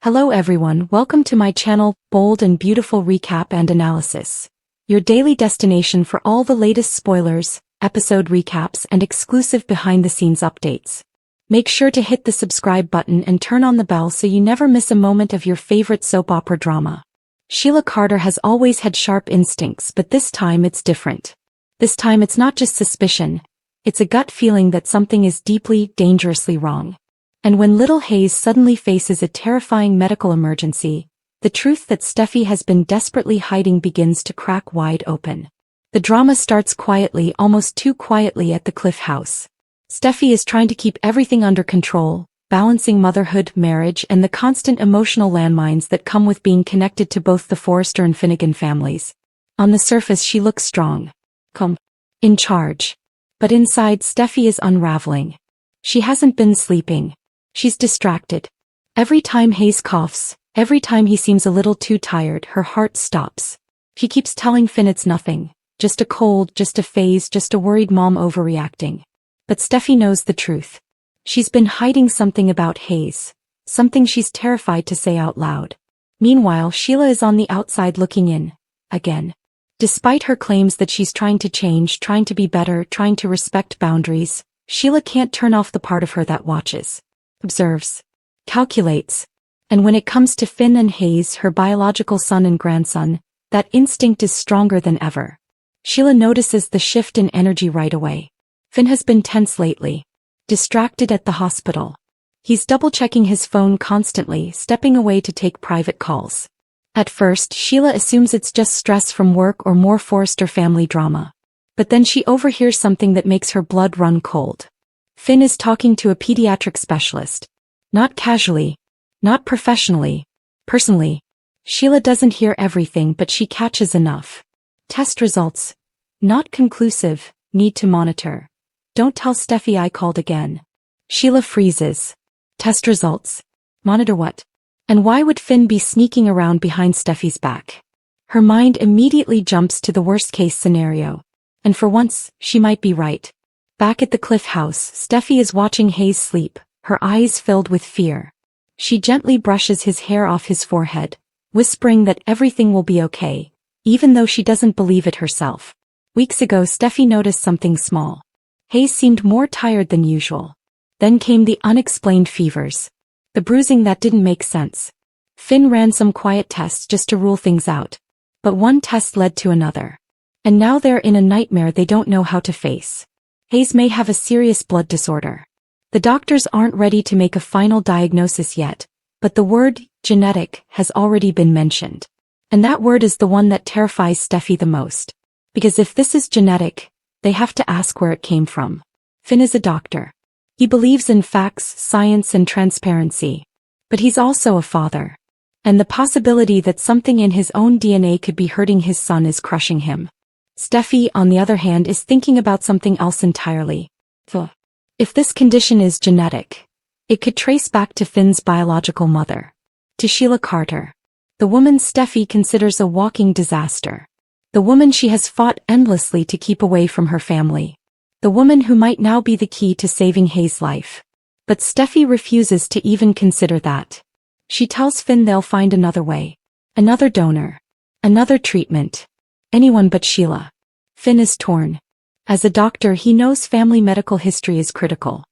Hello everyone, welcome to my channel, Bold and Beautiful Recap and Analysis. Your daily destination for all the latest spoilers, episode recaps and exclusive behind-the-scenes updates. Make sure to hit the subscribe button and turn on the bell so you never miss a moment of your favorite soap opera drama. Sheila Carter has always had sharp instincts, but this time it's different. This time it's not just suspicion, it's a gut feeling that something is deeply, dangerously wrong. And when little Hayes suddenly faces a terrifying medical emergency, the truth that Steffy has been desperately hiding begins to crack wide open. The drama starts quietly, almost too quietly at the Cliff house. Steffy is trying to keep everything under control, balancing motherhood, marriage, and the constant emotional landmines that come with being connected to both the Forrester and Finnegan families. On the surface she looks strong, calm, in charge. But inside Steffy is unraveling. She hasn't been sleeping. She's distracted. Every time Hayes coughs, every time he seems a little too tired, her heart stops. She keeps telling Finn it's nothing, just a cold, just a phase, just a worried mom overreacting. But Steffy knows the truth. She's been hiding something about Hayes, something she's terrified to say out loud. Meanwhile, Sheila is on the outside looking in, again. Despite her claims that she's trying to change, trying to be better, trying to respect boundaries, Sheila can't turn off the part of her that watches, observes, calculates. And when it comes to Finn and Hayes, her biological son and grandson, that instinct is stronger than ever. Sheila notices the shift in energy right away. Finn has been tense lately, distracted at the hospital. He's double-checking his phone constantly, stepping away to take private calls. At first, Sheila assumes it's just stress from work or more Forrester family drama. But then she overhears something that makes her blood run cold. Finn is talking to a pediatric specialist. Not casually, not professionally, personally. Sheila doesn't hear everything, but she catches enough. Test results. Not conclusive, need to monitor. Don't tell Steffy I called again. Sheila freezes. Test results. Monitor what? And why would Finn be sneaking around behind Steffy's back? Her mind immediately jumps to the worst-case scenario. And for once, she might be right. Back at the Cliff house, Steffy is watching Hayes sleep, her eyes filled with fear. She gently brushes his hair off his forehead, whispering that everything will be okay, even though she doesn't believe it herself. Weeks ago, Steffy noticed something small. Hayes seemed more tired than usual. Then came the unexplained fevers. The bruising that didn't make sense. Finn ran some quiet tests just to rule things out. But one test led to another. And now they're in a nightmare they don't know how to face. Hayes may have a serious blood disorder. The doctors aren't ready to make a final diagnosis yet, but the word, genetic, has already been mentioned. And that word is the one that terrifies Steffy the most. Because if this is genetic, they have to ask where it came from. Finn is a doctor. He believes in facts, science and transparency. But he's also a father. And the possibility that something in his own DNA could be hurting his son is crushing him. Steffy, on the other hand, is thinking about something else entirely. If this condition is genetic, it could trace back to Finn's biological mother. To Sheila Carter. The woman Steffy considers a walking disaster. The woman she has fought endlessly to keep away from her family. The woman who might now be the key to saving Hayes' life. But Steffy refuses to even consider that. She tells Finn they'll find another way. Another donor. Another treatment. Anyone but Sheila. Finn is torn. As a doctor, he knows family medical history is critical.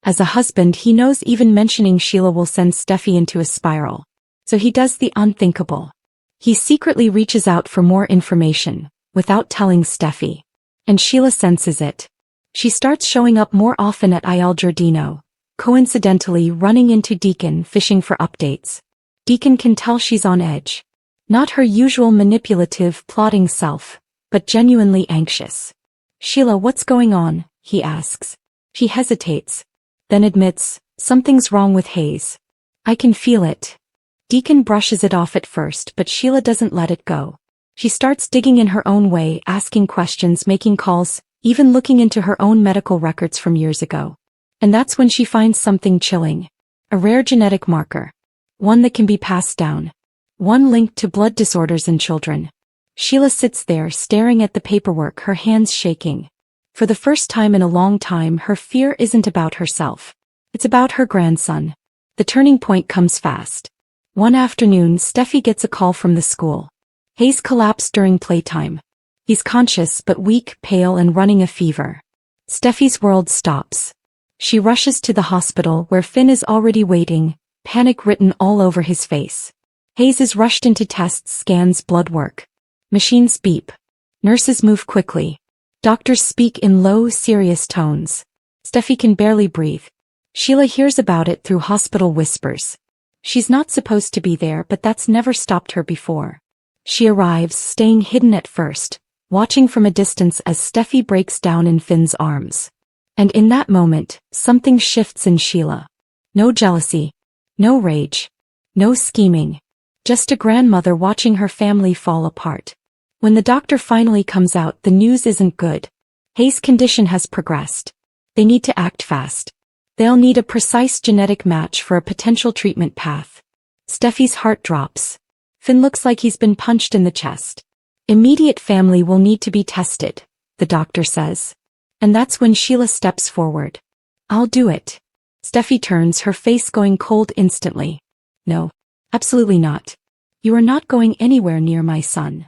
As a husband, he knows even mentioning Sheila will send Steffy into a spiral. So he does the unthinkable. He secretly reaches out for more information, without telling Steffy. And Sheila senses it. She starts showing up more often at Il Giardino, coincidentally running into Deacon fishing for updates. Deacon can tell she's on edge. Not her usual manipulative, plotting self, but genuinely anxious. Sheila, what's going on? He asks. She hesitates. Then admits, something's wrong with Hayes. I can feel it. Deacon brushes it off at first, but Sheila doesn't let it go. She starts digging in her own way, asking questions, making calls, even looking into her own medical records from years ago. And that's when she finds something chilling. A rare genetic marker. One that can be passed down. One linked to blood disorders in children. Sheila sits there staring at the paperwork, her hands shaking. For the first time in a long time, her fear isn't about herself. It's about her grandson. The turning point comes fast. One afternoon, Steffi gets a call from the school. Hayes collapsed during playtime. He's conscious but weak, pale and running a fever. Steffi's world stops. She rushes to the hospital where Finn is already waiting, panic written all over his face. Hayes is rushed into tests, scans, blood work. Machines beep. Nurses move quickly. Doctors speak in low, serious tones. Steffi can barely breathe. Sheila hears about it through hospital whispers. She's not supposed to be there, but that's never stopped her before. She arrives, staying hidden at first, watching from a distance as Steffi breaks down in Finn's arms. And in that moment, something shifts in Sheila. No jealousy. No rage. No scheming. Just a grandmother watching her family fall apart. When the doctor finally comes out, the news isn't good. Hayes' condition has progressed. They need to act fast. They'll need a precise genetic match for a potential treatment path. Steffi's heart drops. Finn looks like he's been punched in the chest. Immediate family will need to be tested, the doctor says. And that's when Sheila steps forward. I'll do it. Steffi turns, her face going cold instantly. No. Absolutely not. You are not going anywhere near my son.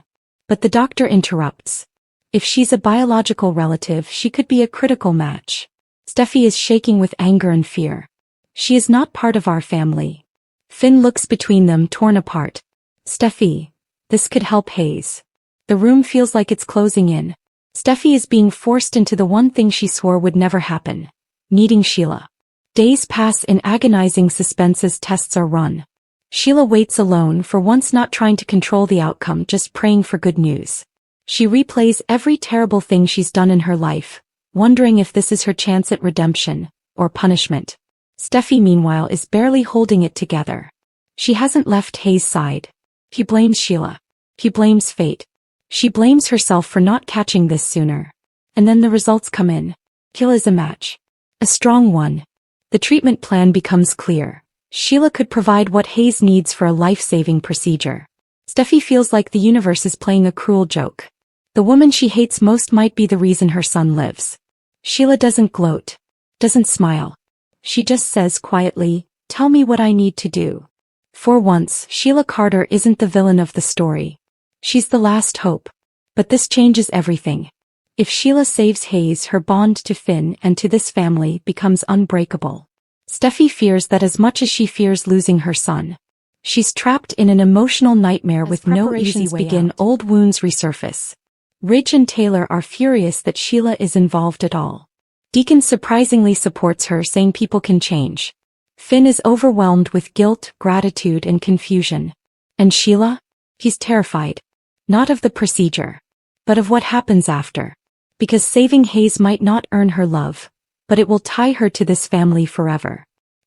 But the doctor interrupts. If she's a biological relative, she could be a critical match. Steffi is shaking with anger and fear. She is not part of our family. Finn looks between them, torn apart. Steffi, this could help Hayes. The room feels like it's closing in. Steffi is being forced into the one thing she swore would never happen. Needing Sheila. Days pass in agonizing suspense as tests are run. Sheila waits alone, for once not trying to control the outcome, just praying for good news. She replays every terrible thing she's done in her life, wondering if this is her chance at redemption, or punishment. Steffi, meanwhile, is barely holding it together. She hasn't left Hayes' side. He blames Sheila. He blames fate. She blames herself for not catching this sooner. And then the results come in. Sheila is a match. A strong one. The treatment plan becomes clear. Sheila could provide what Hayes needs for a life-saving procedure. Steffi feels like the universe is playing a cruel joke. The woman she hates most might be the reason her son lives. Sheila doesn't gloat. Doesn't smile. She just says quietly, "Tell me what I need to do." For once, Sheila Carter isn't the villain of the story. She's the last hope. But this changes everything. If Sheila saves Hayes, her bond to Finn and to this family becomes unbreakable. Steffi fears that as much as she fears losing her son. She's trapped in an emotional nightmare with no easy way out. Old wounds resurface. Ridge and Taylor are furious that Sheila is involved at all. Deacon surprisingly supports her, saying people can change. Finn is overwhelmed with guilt, gratitude and confusion. And Sheila? He's terrified. Not of the procedure. But of what happens after. Because saving Hayes might not earn her love. But it will tie her to this family forever.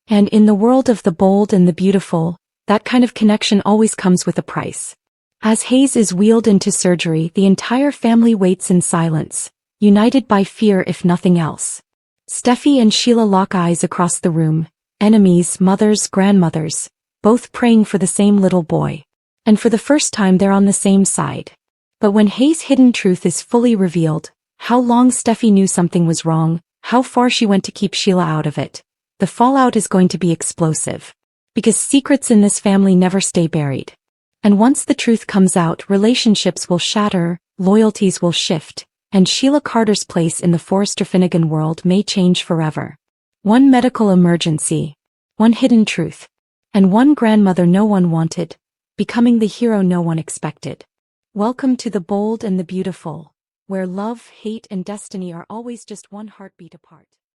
And in the world of the bold and the beautiful, that kind of connection always comes with a price. As Hayes is wheeled into surgery, the entire family waits in silence, united by fear if nothing else. Steffi and Sheila lock eyes across the room, enemies, mothers, grandmothers, both praying for the same little boy. And for the first time they're on the same side. But when Hayes' hidden truth is fully revealed, how long Steffi knew something was wrong, how far she went to keep Sheila out of it, the fallout is going to be explosive. Because secrets in this family never stay buried. And once the truth comes out, relationships will shatter, loyalties will shift, and Sheila Carter's place in the Forrester Finnegan world may change forever. One medical emergency, one hidden truth, and one grandmother no one wanted, becoming the hero no one expected. Welcome to the bold and the beautiful, where love, hate, and destiny are always just one heartbeat apart.